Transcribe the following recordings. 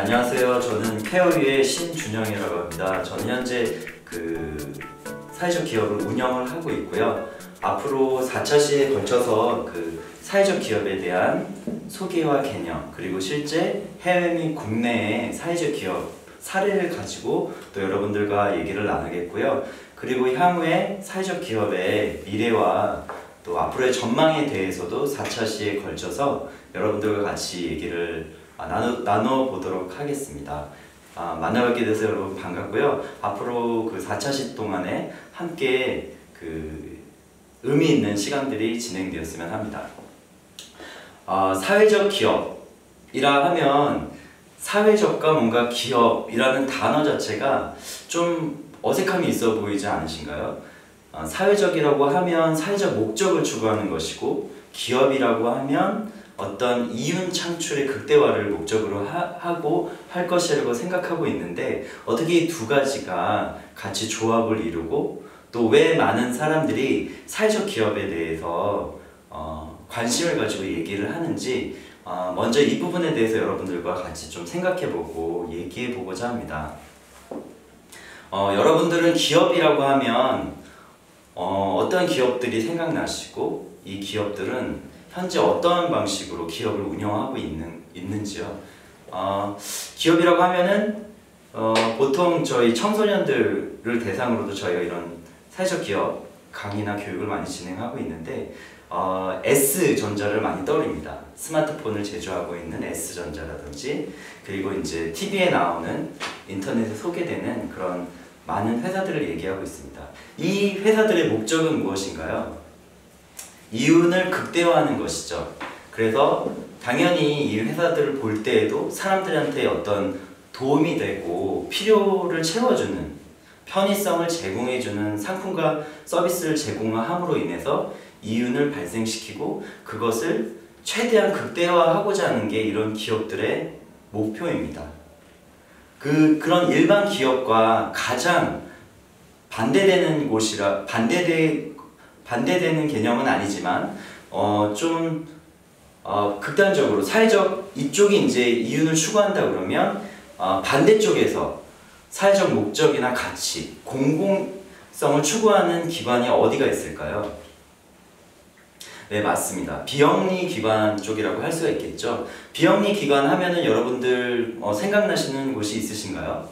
안녕하세요. 저는 케어유의 신준영이라고 합니다. 저는 현재 사회적 기업을 운영을 하고 있고요. 앞으로 4차 시에 걸쳐서 사회적 기업에 대한 소개와 개념, 그리고 실제 해외 및 국내의 사회적 기업 사례를 가지고 또 여러분들과 얘기를 나누겠고요. 그리고 향후에 사회적 기업의 미래와 또 앞으로의 전망에 대해서도 4차 시에 걸쳐서 여러분들과 같이 얘기를 나눠보도록 하겠습니다. 만나뵙게 돼서 여러분 반갑고요. 앞으로 4차 시 동안에 함께 의미 있는 시간들이 진행되었으면 합니다. 사회적 기업이라 하면 사회적과 뭔가 기업이라는 단어 자체가 좀 어색함이 있어 보이지 않으신가요? 사회적이라고 하면 사회적 목적을 추구하는 것이고, 기업이라고 하면 어떤 이윤 창출의 극대화를 목적으로 하고 할 것이라고 생각하고 있는데, 어떻게 이 두 가지가 같이 조합을 이루고 또 왜 많은 사람들이 사회적 기업에 대해서 관심을 가지고 얘기를 하는지 먼저 이 부분에 대해서 여러분들과 같이 좀 생각해보고 얘기해보고자 합니다. 여러분들은 기업이라고 하면 어떤 기업들이 생각나시고, 이 기업들은 현재 어떤 방식으로 기업을 운영하고 있는지요? 기업이라고 하면은 보통 저희 청소년들을 대상으로도 저희가 이런 사회적 기업 강의나 교육을 많이 진행하고 있는데, S전자를 많이 떠올립니다. 스마트폰을 제조하고 있는 S전자라든지, 그리고 이제 TV에 나오는, 인터넷에 소개되는 그런 많은 회사들을 얘기하고 있습니다. 이 회사들의 목적은 무엇인가요? 이윤을 극대화하는 것이죠. 그래서 당연히 이 회사들을 볼 때에도 사람들한테 어떤 도움이 되고 필요를 채워주는, 편의성을 제공해주는 상품과 서비스를 제공함으로 인해서 이윤을 발생시키고 그것을 최대한 극대화하고자 하는 게 이런 기업들의 목표입니다. 그런 일반 기업과 가장 반대되는 반대되는 개념은 아니지만 좀 극단적으로 사회적 이쪽이 이제 이윤을 추구한다 그러면 반대쪽에서 사회적 목적이나 가치, 공공성을 추구하는 기관이 어디가 있을까요? 네, 맞습니다. 비영리 기관 쪽이라고 할 수가 있겠죠. 비영리 기관 하면은 여러분들 생각나시는 곳이 있으신가요?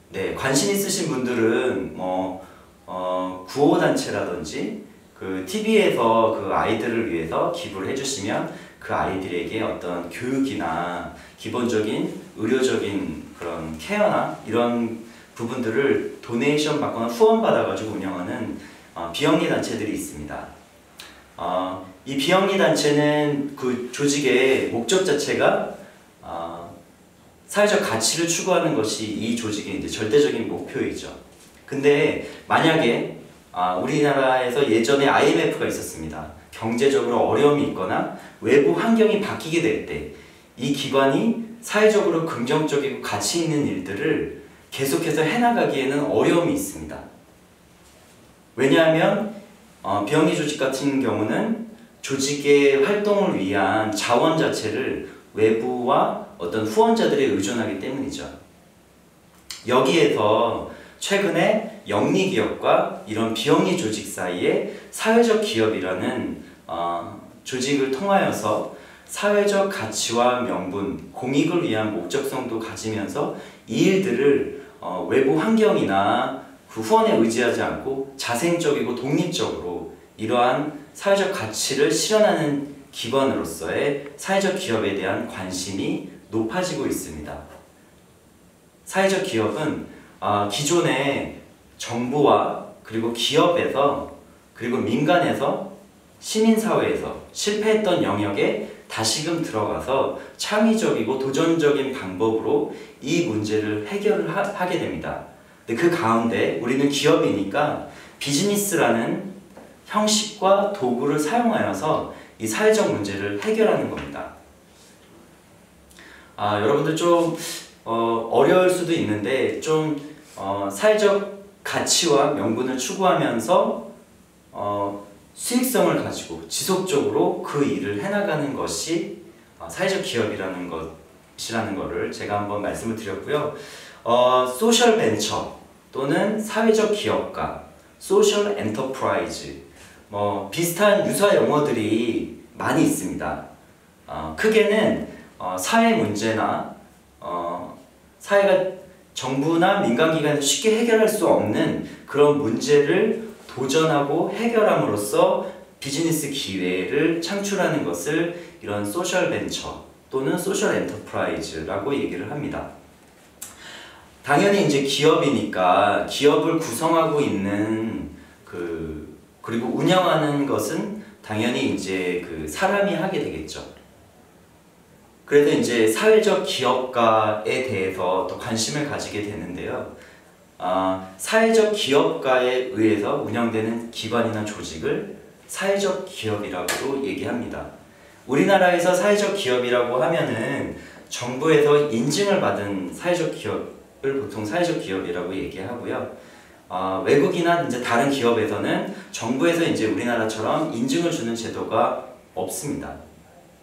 네, 관심 있으신 분들은 구호단체라든지 TV에서 아이들을 위해서 기부를 해주시면 그 아이들에게 어떤 교육이나 기본적인 의료적인 그런 케어나 이런 부분들을 도네이션 받거나 후원 받아가지고 운영하는 비영리 단체들이 있습니다. 이 비영리 단체는 그 조직의 목적 자체가 사회적 가치를 추구하는 것이 이 조직의 이제 절대적인 목표이죠. 근데 만약에 우리나라에서 예전에 IMF가 있었습니다. 경제적으로 어려움이 있거나 외부 환경이 바뀌게 될 때 이 기관이 사회적으로 긍정적이고 가치 있는 일들을 계속해서 해나가기에는 어려움이 있습니다. 왜냐하면 비영리 조직 같은 경우는 조직의 활동을 위한 자원 자체를 외부와 어떤 후원자들에 의존하기 때문이죠. 여기에서 최근에 영리기업과 이런 비영리 조직 사이에 사회적 기업이라는 조직을 통하여서 사회적 가치와 명분, 공익을 위한 목적성도 가지면서 이 일들을 외부 환경이나 그 후원에 의지하지 않고 자생적이고 독립적으로 이러한 사회적 가치를 실현하는 기관으로서의 사회적 기업에 대한 관심이 높아지고 있습니다. 사회적 기업은 기존의 정부와 그리고 기업에서 그리고 민간에서 시민사회에서 실패했던 영역에 다시금 들어가서 창의적이고 도전적인 방법으로 이 문제를 해결을 하게 됩니다. 근데 그 가운데 우리는 기업이니까 비즈니스라는 형식과 도구를 사용하여서 이 사회적 문제를 해결하는 겁니다. 여러분들 좀 어려울 수도 있는데 좀 사회적 가치와 명분을 추구하면서 수익성을 가지고 지속적으로 그 일을 해나가는 것이 사회적 기업이라는 것 것이라는 거를 제가 한번 말씀을 드렸고요. 소셜 벤처 또는 사회적 기업가, 소셜 엔터프라이즈 비슷한 유사 용어들이 많이 있습니다. 크게는 사회 문제나 사회가 정부나 민간기관에서 쉽게 해결할 수 없는 그런 문제를 도전하고 해결함으로써 비즈니스 기회를 창출하는 것을 이런 소셜 벤처 또는 소셜 엔터프라이즈라고 얘기를 합니다. 당연히 이제 기업이니까 기업을 구성하고 있는 그리고 운영하는 것은 당연히 이제 사람이 하게 되겠죠. 그래서 이제 사회적 기업가에 대해서 또 관심을 가지게 되는데요. 사회적 기업가에 의해서 운영되는 기관이나 조직을 사회적 기업이라고 얘기합니다. 우리나라에서 사회적 기업이라고 하면은 정부에서 인증을 받은 사회적 기업을 보통 사회적 기업이라고 얘기하고요. 외국이나 이제 다른 기업에서는 정부에서 이제 우리나라처럼 인증을 주는 제도가 없습니다.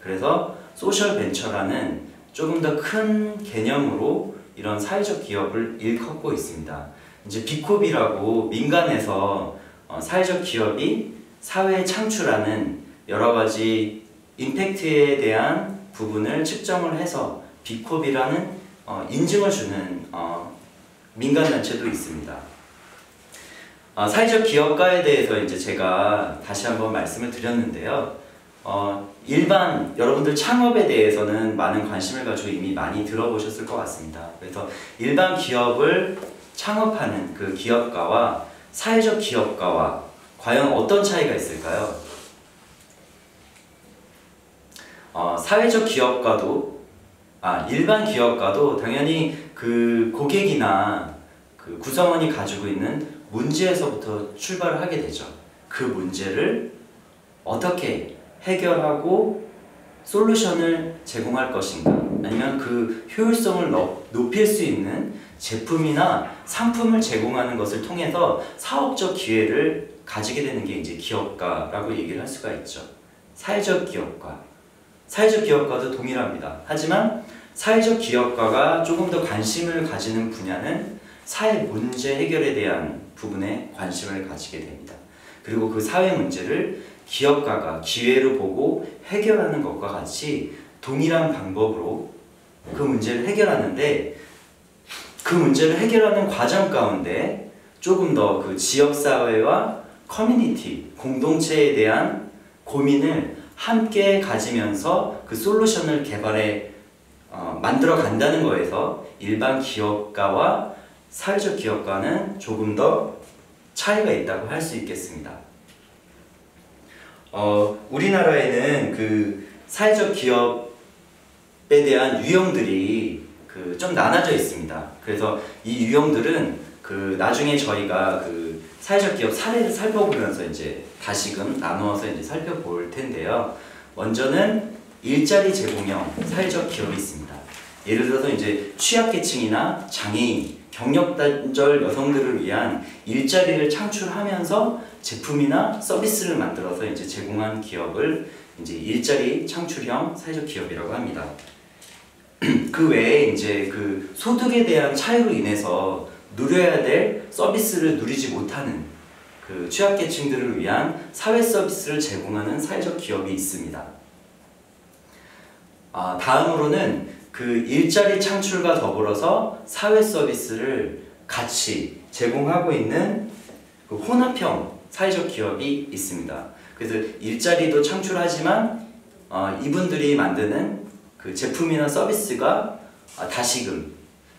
그래서 소셜 벤처라는 조금 더 큰 개념으로 이런 사회적 기업을 일컫고 있습니다. 이제 비콥이라고 민간에서 사회적 기업이 사회에 창출하는 여러 가지 임팩트에 대한 부분을 측정을 해서 비콥이라는 인증을 주는 민간단체도 있습니다. 사회적 기업가에 대해서 이제 제가 다시 한번 말씀을 드렸는데요. 일반 여러분들 창업에 대해서는 많은 관심을 가지고 이미 많이 들어보셨을 것 같습니다. 그래서 일반 기업을 창업하는 그 기업가와 사회적 기업가와 과연 어떤 차이가 있을까요? 사회적 기업가도 일반 기업가도 당연히 그 고객이나 그 구성원이 가지고 있는 문제에서부터 출발을 하게 되죠. 그 문제를 어떻게 해결하고 솔루션을 제공할 것인가, 아니면 그 효율성을 높일 수 있는 제품이나 상품을 제공하는 것을 통해서 사업적 기회를 가지게 되는 게 이제 기업가라고 얘기를 할 수가 있죠. 사회적 기업가, 사회적 기업가도 동일합니다. 하지만 사회적 기업가가 조금 더 관심을 가지는 분야는 사회 문제 해결에 대한 부분에 관심을 가지게 됩니다. 그리고 그 사회 문제를 기업가가 기회로 보고 해결하는 것과 같이 동일한 방법으로 그 문제를 해결하는데, 그 문제를 해결하는 과정 가운데 조금 더 그 지역사회와 커뮤니티, 공동체에 대한 고민을 함께 가지면서 그 솔루션을 개발해 만들어 간다는 거에서 일반 기업가와 사회적 기업가는 조금 더 차이가 있다고 할 수 있겠습니다. 우리나라에는 그 사회적 기업에 대한 유형들이 좀 나눠져 있습니다. 그래서 이 유형들은 나중에 저희가 사회적 기업 사례를 살펴보면서 이제 다시금 나누어서 이제 살펴볼 텐데요. 먼저는 일자리 제공형 사회적 기업이 있습니다. 예를 들어서 이제 취약계층이나 장애인, 경력단절 여성들을 위한 일자리를 창출하면서 제품이나 서비스를 만들어서 이제 제공한 기업을 이제 일자리 창출형 사회적 기업이라고 합니다. 그 외에 이제 소득에 대한 차이로 인해서 누려야 될 서비스를 누리지 못하는 취약계층들을 위한 사회 서비스를 제공하는 사회적 기업이 있습니다. 다음으로는 일자리 창출과 더불어서 사회 서비스를 같이 제공하고 있는 혼합형 사회적 기업이 있습니다. 그래서 일자리도 창출하지만 이분들이 만드는 제품이나 서비스가 다시금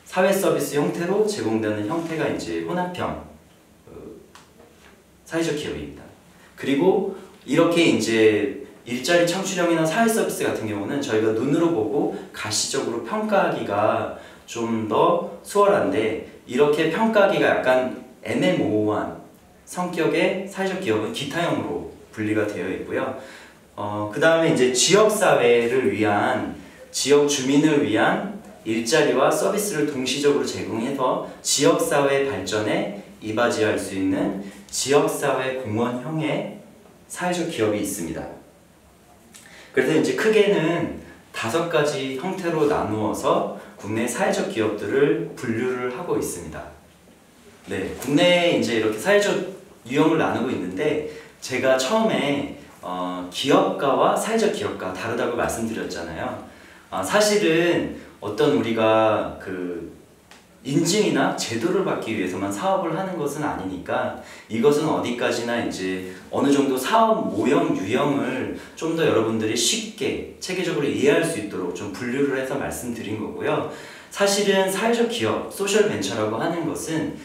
사회 서비스 형태로 제공되는 형태가 이제 혼합형 사회적 기업입니다. 그리고 이렇게 이제 일자리 창출형이나 사회 서비스 같은 경우는 저희가 눈으로 보고 가시적으로 평가하기가 좀 더 수월한데, 이렇게 평가하기가 약간 애매모호한 성격의 사회적 기업은 기타형으로 분리가 되어 있고요. 그 다음에 이제 지역사회를 위한, 지역 주민을 위한 일자리와 서비스를 동시적으로 제공해서 지역사회 발전에 이바지할 수 있는 지역사회 공헌형의 사회적 기업이 있습니다. 그래서 이제 크게는 5가지 형태로 나누어서 국내 사회적 기업들을 분류를 하고 있습니다. 네, 국내에 이제 이렇게 사회적 유형을 나누고 있는데 제가 처음에 기업가와 사회적 기업가 다르다고 말씀드렸잖아요. 사실은 어떤 우리가 그 인증이나 제도를 받기 위해서만 사업을 하는 것은 아니니까 이것은 어디까지나 이제 어느 정도 사업 모형, 유형을 좀 더 여러분들이 쉽게 체계적으로 이해할 수 있도록 좀 분류를 해서 말씀드린 거고요. 사실은 사회적 기업, 소셜 벤처라고 하는 것은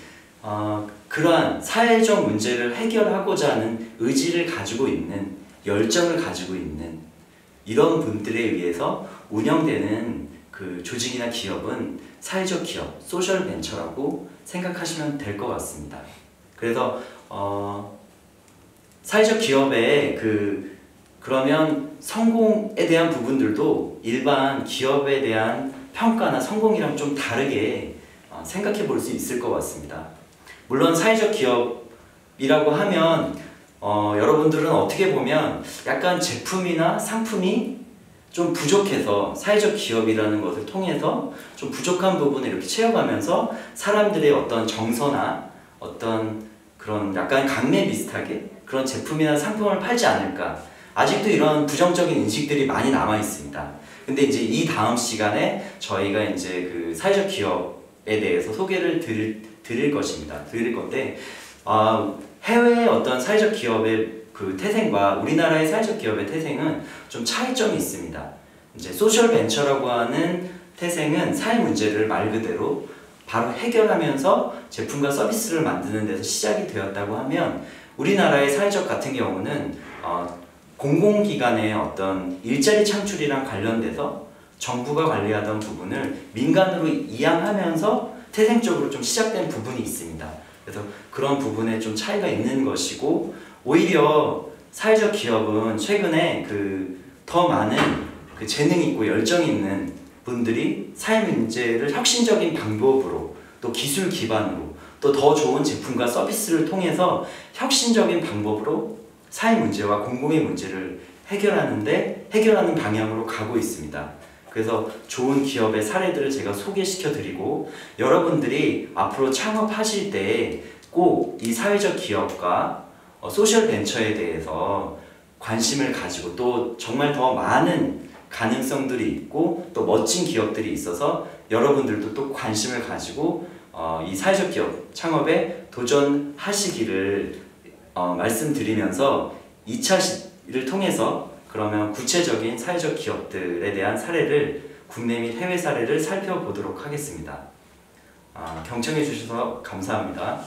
그러한 사회적 문제를 해결하고자 하는 의지를 가지고 있는, 열정을 가지고 있는 이런 분들에 의해서 운영되는 그 조직이나 기업은 사회적 기업, 소셜 벤처라고 생각하시면 될 것 같습니다. 그래서 사회적 기업의 그러면 성공에 대한 부분들도 일반 기업에 대한 평가나 성공이랑 좀 다르게 생각해 볼 수 있을 것 같습니다. 물론 사회적 기업이라고 하면 여러분들은 어떻게 보면 약간 제품이나 상품이 좀 부족해서 사회적 기업이라는 것을 통해서 좀 부족한 부분을 이렇게 채워가면서 사람들의 어떤 정서나 어떤 그런 약간 강매 비슷하게 그런 제품이나 상품을 팔지 않을까, 아직도 이런 부정적인 인식들이 많이 남아 있습니다. 근데 이제 이 다음 시간에 저희가 이제 그 사회적 기업에 대해서 소개를 드릴 건데 해외의 어떤 사회적 기업의 그 태생과 우리나라의 사회적 기업의 태생은 좀 차이점이 있습니다. 이제 소셜 벤처라고 하는 태생은 사회 문제를 말 그대로 바로 해결하면서 제품과 서비스를 만드는 데서 시작이 되었다고 하면, 우리나라의 사회적 같은 경우는 공공기관의 어떤 일자리 창출이랑 관련돼서 정부가 관리하던 부분을 민간으로 이양하면서 태생적으로 좀 시작된 부분이 있습니다. 그래서 그런 부분에 좀 차이가 있는 것이고, 오히려 사회적 기업은 최근에 더 많은 재능 있고 열정 있는 분들이 사회 문제를 혁신적인 방법으로, 또 기술 기반으로, 또 더 좋은 제품과 서비스를 통해서 혁신적인 방법으로 사회 문제와 공공의 문제를 해결하는 방향으로 가고 있습니다. 그래서 좋은 기업의 사례들을 제가 소개시켜 드리고, 여러분들이 앞으로 창업하실 때 꼭 이 사회적 기업과 소셜 벤처에 대해서 관심을 가지고, 또 정말 더 많은 가능성들이 있고 또 멋진 기업들이 있어서 여러분들도 또 관심을 가지고 이 사회적 기업 창업에 도전하시기를 말씀드리면서 2차를 통해서 그러면 구체적인 사회적 기업들에 대한 사례를, 국내 및 해외 사례를 살펴보도록 하겠습니다. 경청해 주셔서 감사합니다.